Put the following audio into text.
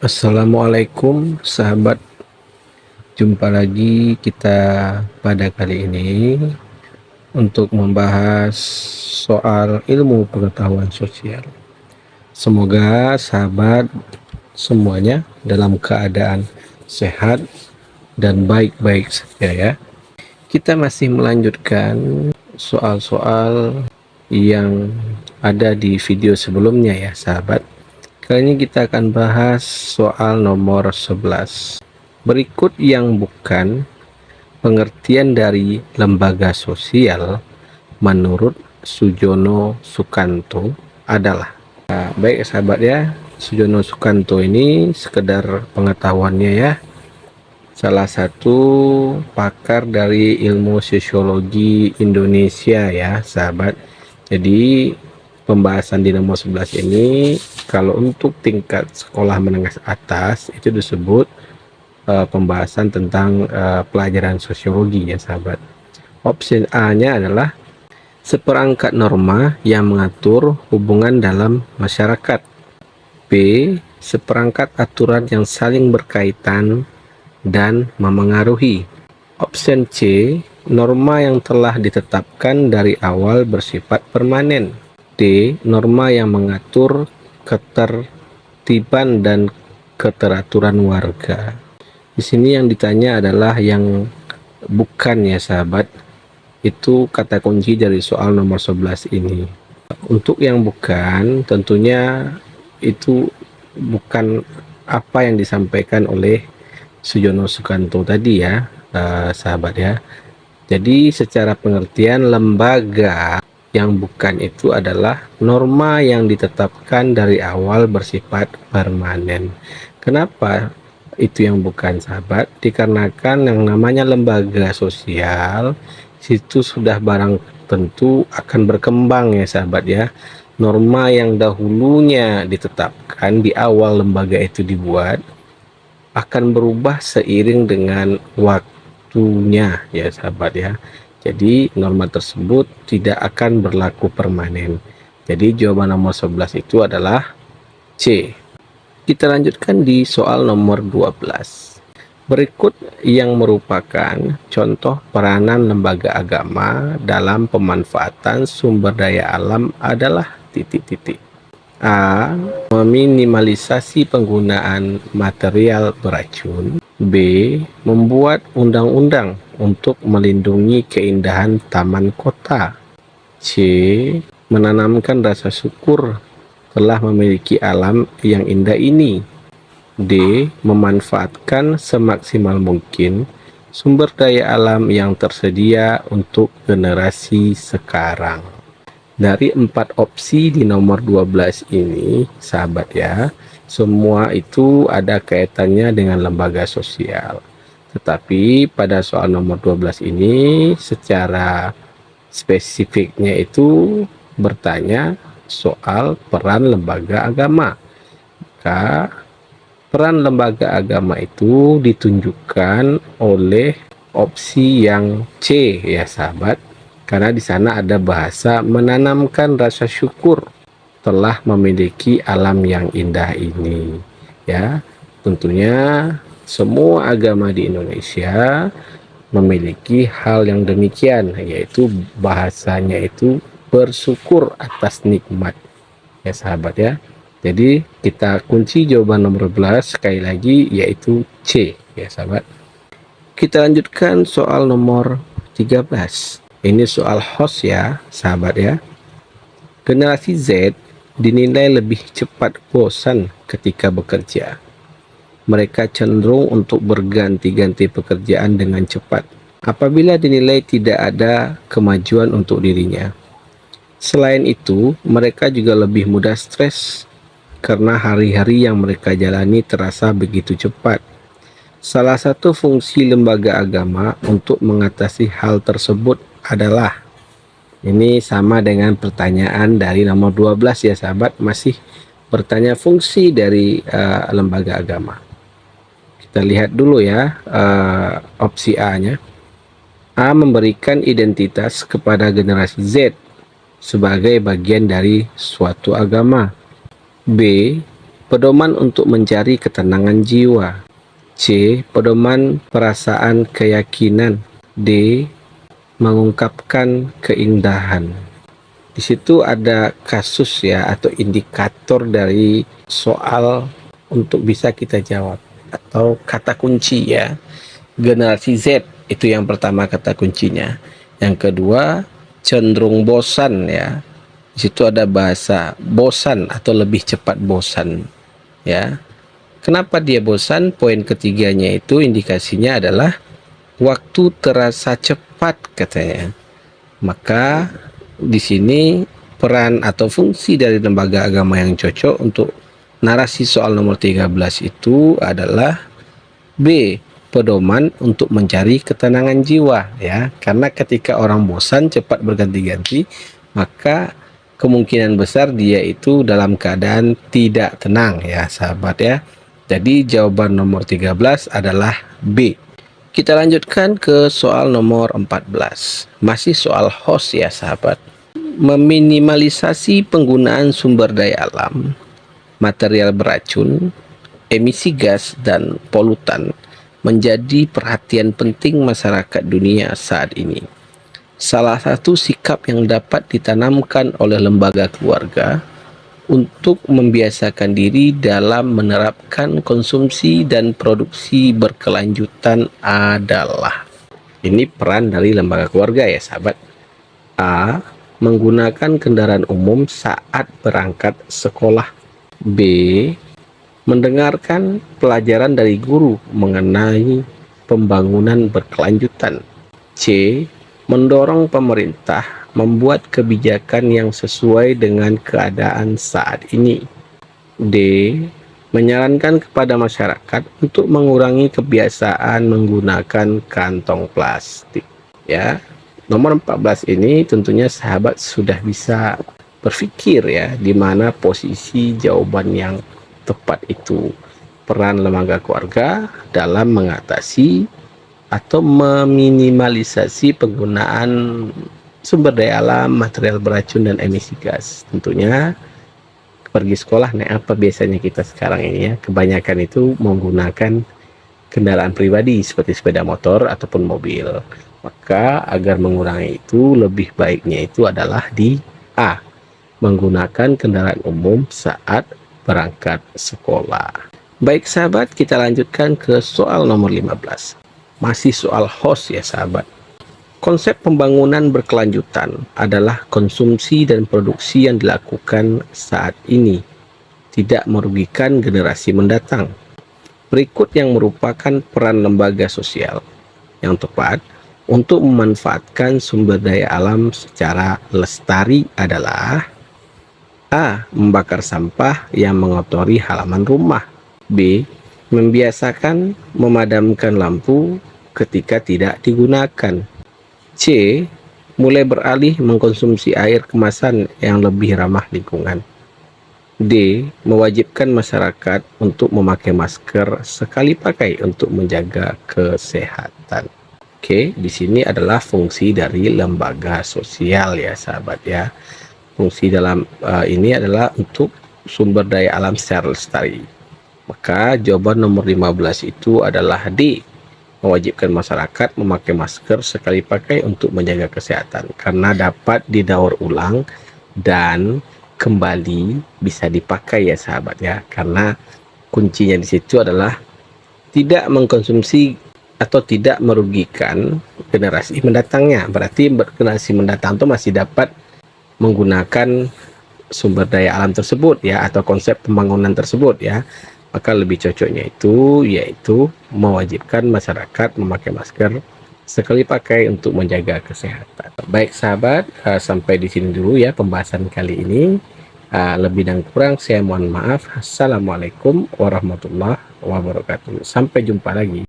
Assalamualaikum sahabat, jumpa lagi kita pada kali ini untuk membahas soal ilmu pengetahuan sosial. Semoga sahabat semuanya dalam keadaan sehat dan baik-baik saja ya. Kita masih melanjutkan soal-soal yang ada di video sebelumnya ya sahabat. Kali ini kita akan bahas soal nomor 11. Berikut yang bukan pengertian dari lembaga sosial menurut Sujono Sukanto adalah. Baik sahabat ya, Sujono Sukanto ini sekedar pengetahuannya ya, salah satu pakar dari ilmu sosiologi Indonesia ya sahabat. Jadi pembahasan di nomor 11 ini kalau untuk tingkat sekolah menengah atas itu disebut pembahasan tentang pelajaran sosiologi ya sahabat. Opsi A-nya adalah seperangkat norma yang mengatur hubungan dalam masyarakat. B. Seperangkat aturan yang saling berkaitan dan memengaruhi. Opsi C. Norma yang telah ditetapkan dari awal bersifat permanen. D. Norma yang mengatur ketertiban dan keteraturan warga. Di sini yang ditanya adalah yang bukan ya sahabat. Itu kata kunci dari soal nomor 11 ini. Untuk yang bukan tentunya itu bukan apa yang disampaikan oleh Sujono Sukanto tadi ya sahabat ya. Jadi secara pengertian lembaga yang bukan itu adalah norma yang ditetapkan dari awal bersifat permanen. Kenapa itu yang bukan sahabat? Dikarenakan yang namanya lembaga sosial itu sudah barang tentu akan berkembang ya sahabat ya. Norma yang dahulunya ditetapkan di awal lembaga itu dibuat akan berubah seiring dengan waktunya ya sahabat ya. Jadi norma tersebut tidak akan berlaku permanen. Jadi jawaban nomor 11 itu adalah C. Kita lanjutkan di soal nomor 12. Berikut yang merupakan contoh peranan lembaga agama dalam pemanfaatan sumber daya alam adalah titik-titik. A. Meminimalisasi penggunaan material beracun. B. Membuat undang-undang untuk melindungi keindahan taman kota. C. Menanamkan rasa syukur telah memiliki alam yang indah ini. D. Memanfaatkan semaksimal mungkin sumber daya alam yang tersedia untuk generasi sekarang. Dari 4 opsi di nomor 12 ini sahabat ya, semua itu ada kaitannya dengan lembaga sosial. Tetapi pada soal nomor 12 ini secara spesifiknya itu bertanya soal peran lembaga agama. Maka peran lembaga agama itu ditunjukkan oleh opsi yang C ya sahabat. Karena di sana ada bahasa menanamkan rasa syukur telah memiliki alam yang indah ini. Ya, tentunya semua agama di Indonesia memiliki hal yang demikian, yaitu bahasanya itu bersyukur atas nikmat. Ya sahabat ya. Jadi kita kunci jawaban nomor 11 sekali lagi yaitu C ya sahabat. Kita lanjutkan soal nomor 13. Ini soal host ya sahabat ya. Generasi Z dinilai lebih cepat bosan ketika bekerja. Mereka cenderung untuk berganti-ganti pekerjaan dengan cepat apabila dinilai tidak ada kemajuan untuk dirinya. Selain itu, mereka juga lebih mudah stres karena hari-hari yang mereka jalani terasa begitu cepat. Salah satu fungsi lembaga agama untuk mengatasi hal tersebut adalah, ini sama dengan pertanyaan dari nomor 12 ya sahabat, masih bertanya fungsi dari lembaga agama. Kita lihat dulu ya opsi A-nya. A. Memberikan identitas kepada generasi Z sebagai bagian dari suatu agama. B. pedoman untuk mencari ketenangan jiwa. C. Pedoman perasaan keyakinan. D. Mengungkapkan keindahan. Di situ ada kasus ya atau indikator dari soal untuk bisa kita jawab atau kata kunci ya. Generasi Z itu yang pertama kata kuncinya. Yang kedua cenderung bosan ya. Di situ ada bahasa bosan atau lebih cepat bosan ya. Kenapa dia bosan? Poin ketiganya itu indikasinya adalah waktu terasa cepat katanya. Maka di sini peran atau fungsi dari lembaga agama yang cocok untuk narasi soal nomor 13 itu adalah B. Pedoman untuk mencari ketenangan jiwa ya. Karena ketika orang bosan cepat berganti-ganti, maka kemungkinan besar dia itu dalam keadaan tidak tenang ya sahabat ya. Jadi jawaban nomor 13 adalah B. Kita lanjutkan ke soal nomor 14. Masih soal host ya sahabat. Meminimalisasi penggunaan sumber daya alam, material beracun, emisi gas, dan polutan menjadi perhatian penting masyarakat dunia saat ini. Salah satu sikap yang dapat ditanamkan oleh lembaga keluarga untuk membiasakan diri dalam menerapkan konsumsi dan produksi berkelanjutan adalah, ini peran dari lembaga keluarga ya sahabat. A. Menggunakan kendaraan umum saat berangkat sekolah. B. Mendengarkan pelajaran dari guru mengenai pembangunan berkelanjutan. C. Mendorong pemerintah membuat kebijakan yang sesuai dengan keadaan saat ini. D. Menyarankan kepada masyarakat untuk mengurangi kebiasaan menggunakan kantong plastik. Ya, nomor 14 ini tentunya sahabat sudah bisa berpikir ya di mana posisi jawaban yang tepat itu. Peran lembaga keluarga dalam mengatasi atau meminimalisasi penggunaan sumber daya alam, material beracun, dan emisi gas. Tentunya pergi sekolah naik apa biasanya kita sekarang ini ya, kebanyakan itu menggunakan kendaraan pribadi seperti sepeda motor ataupun mobil. Maka agar mengurangi itu lebih baiknya itu adalah di A. Menggunakan kendaraan umum saat berangkat sekolah. Baik sahabat, kita lanjutkan ke soal nomor 15. Masih soal host ya sahabat. Konsep pembangunan berkelanjutan adalah konsumsi dan produksi yang dilakukan saat ini, tidak merugikan generasi mendatang. Berikut yang merupakan peran lembaga sosial yang tepat untuk memanfaatkan sumber daya alam secara lestari adalah A. Membakar sampah yang mengotori halaman rumah. B. Membiasakan memadamkan lampu ketika tidak digunakan. C. Mulai beralih mengkonsumsi air kemasan yang lebih ramah lingkungan. D. Mewajibkan masyarakat untuk memakai masker sekali pakai untuk menjaga kesehatan. Oke, di sini adalah fungsi dari lembaga sosial ya sahabat ya. Fungsi dalam ini adalah untuk sumber daya alam secara lestari. Maka jawaban nomor 15 itu adalah D. Mewajibkan masyarakat memakai masker sekali pakai untuk menjaga kesehatan karena dapat didaur ulang dan kembali bisa dipakai ya sahabat ya. Karena kuncinya di situ adalah tidak mengkonsumsi atau tidak merugikan generasi mendatangnya. Berarti generasi mendatang itu masih dapat menggunakan sumber daya alam tersebut ya, atau konsep pembangunan tersebut ya. Maka lebih cocoknya itu yaitu mewajibkan masyarakat memakai masker sekali pakai untuk menjaga kesehatan. Baik sahabat, sampai di sini dulu ya pembahasan kali ini. Lebih dan kurang saya mohon maaf. Assalamualaikum warahmatullahi wabarakatuh. Sampai jumpa lagi.